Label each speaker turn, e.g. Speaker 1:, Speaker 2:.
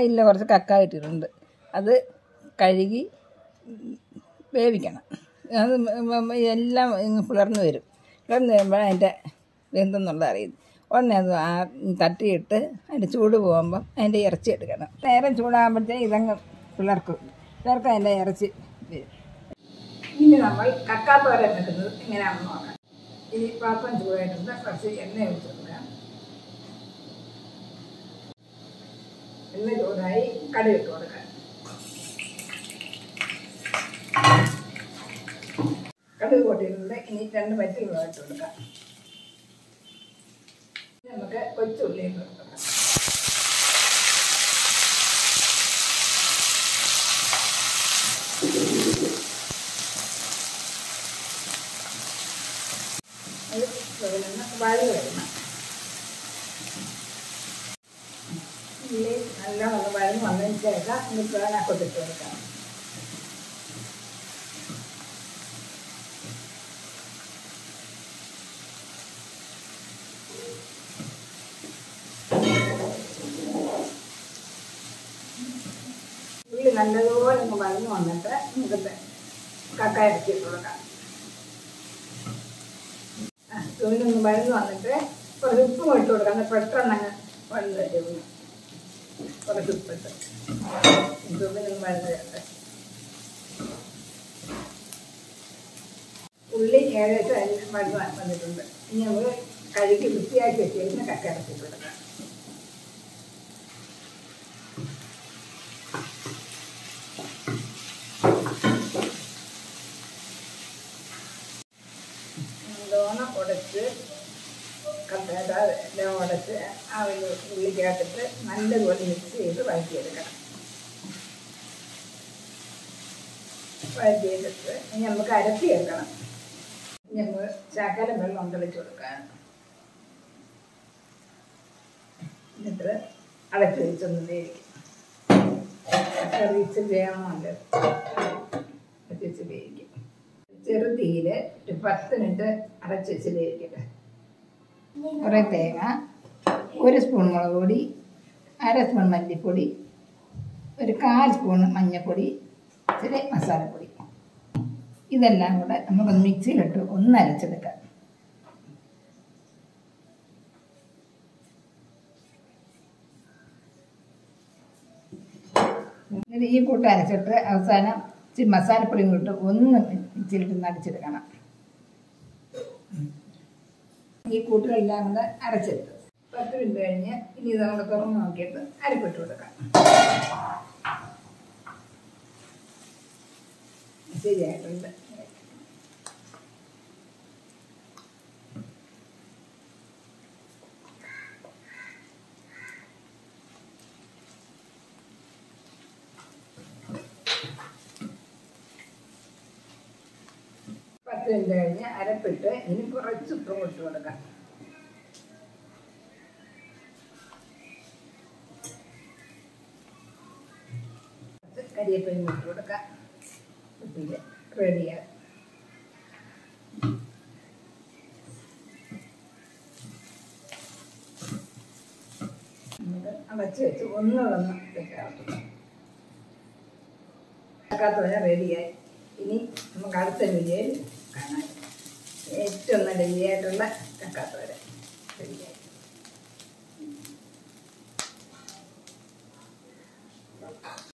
Speaker 1: ഇല്ല, കുറച്ച് കക്ക ഇട്ടിട്ടുണ്ട്. അത് കഴുകി വേവിക്കണം. അത് എല്ലാം പിളർന്ന് വരും. പിളർന്ന് വരുമ്പോൾ അതിൻ്റെ വെന്തെന്നുള്ളത് അറിയുന്നു. ഉടനെ അത് തട്ടിയിട്ട് അതിൻ്റെ ചൂട് പോകുമ്പം അതിൻ്റെ ഇറച്ചി എടുക്കണം. നേരം ചൂടാകുമ്പോഴത്തേക്ക് ഇതങ്ങ് പിളർക്കും. അതിൻ്റെ ഇറച്ചി വരും. ഇനി നമ്മൾ കക്കാത്തോരൻ വെക്കുന്നത് എങ്ങനെയാണെന്ന് നോക്കാം. ഇനി പാത്രം ചൂടായിട്ടുണ്ട്. കുറച്ച് എണ്ണ ഒഴിച്ച് കൊടുക്കാം. എണ്ണ ചൂടായി കടുക് ഇട്ട് കൊടുക്കാം. കടുക് പൊട്ടിയിട്ടുണ്ട്. ഇനി 2 പച്ചമുളക് ഇട്ട് കൊടുക്കാം. നമുക്ക് കൊച്ചുള്ളി ഇട്ട് കൊടുക്കാം. അത് വഴന്ന് വരണം. ഉള്ളി നല്ലോണം വഴന്ന് വന്നതിന് ശേഷം നമുക്ക് അതിനകത്തോട്ട് കൊടുക്കാം. ഉള്ളി നല്ലതുപോലെ ഒന്ന് വഴന്ന് വന്നിട്ട് നമുക്ക് കക്ക ഇറച്ചിട്ട് കൊടുക്കാം. ചൂടിനൊന്ന് വഴന്ന് വന്നിട്ട് കുറച്ച് ഉപ്പും ഇട്ട് കൊടുക്കാം. പെട്ടെന്ന് അങ്ങ് വഴന്ന് തരുന്നു. കുറച്ച് ഉപ്പിട്ട് ചൂടിനൊന്ന് വഴന്ന് തരട്ടെ. ഉള്ളി ഏകദേശം അതിന് വഴന്ന് വന്നിട്ടുണ്ട്. ഇനി നമ്മൾ കഴുകി വൃത്തിയാക്കി വെച്ചിരുന്ന കക്ക ഇറച്ചിട്ട് കൊടുക്കാം. നല്ലോണം ഉടച്ച് കക്കയുടെ എല്ലാം ഉടച്ച് ആ ഒരു ഉള്ളിക്കകത്തിട്ട് നല്ലതുപോലെ മിക്സ് ചെയ്ത് വഴറ്റിയെടുക്കണം. വഴറ്റിയെടുത്ത് ഇനി നമുക്ക് അരത്തി വെക്കണം. ഇനി നമ്മൾ ശകലം വെള്ളം തെളിച്ച് കൊടുക്കാം. എന്നിട്ട് അടച്ച് വെച്ചൊന്ന് വേവിക്കും. കറിച്ച് വേണമല്ലോ, വെച്ച് വേവിക്കും. ചെറുതീയിൽ ഒരു 10 മിനിറ്റ് അടച്ച് വെച്ച് വേവിക്കട്ടെ. കുറേ തേങ്ങ, 1 സ്പൂൺ മുളക് പൊടി, 1/2 സ്പൂൺ മല്ലിപ്പൊടി, ഒരു 1/4 സ്പൂൺ മഞ്ഞൾപ്പൊടി, ഇച്ചിരി മസാലപ്പൊടി. ഇതെല്ലാം കൂടെ നമുക്കൊന്ന് മിക്സിയിലിട്ട് ഒന്ന് അരച്ചെടുക്കാം. ഈ കൂട്ട് അരച്ചിട്ട് അവസാനം ഇച്ചിരി മസാലപ്പൊടിയും കൂട്ട് ഒന്ന് മിക്സിയിലിട്ട് അടിച്ചെടുക്കണം. ഈ കൂട്ടുകളെല്ലാം കൂടെ അരച്ചെടുത്ത് 10 മിനിറ്റ് കഴിഞ്ഞ് ഇനി ഇത് നമ്മൾ തുറന്ന് നോക്കിയിട്ട് അരപ്പിട്ട് കൊടുക്കാം. ശരിയായിട്ടുണ്ട്. മിനിറ്റ് കഴിഞ്ഞ് അരപ്പിട്ട് ഇനി കുറച്ച് ഉപ്പ് ഇട്ട് കൊടുക്കാം. കരിയേപ്പില ഇട്ട് കൊടുക്കാം. ഉപ്പില് റെഡിയായി. നമുക്ക് അടച്ച് വെച്ച് ഒന്നുകൂടെ വെക്കാത്തോടെ റെഡിയായി. ഇനി നമുക്ക് അടുത്ത വീഡിയോയിൽ കാണാം. ഏറ്റവും നല്ല രുചിയായിട്ടുള്ള കക്കാത്തോരൻ റെഡിയായി.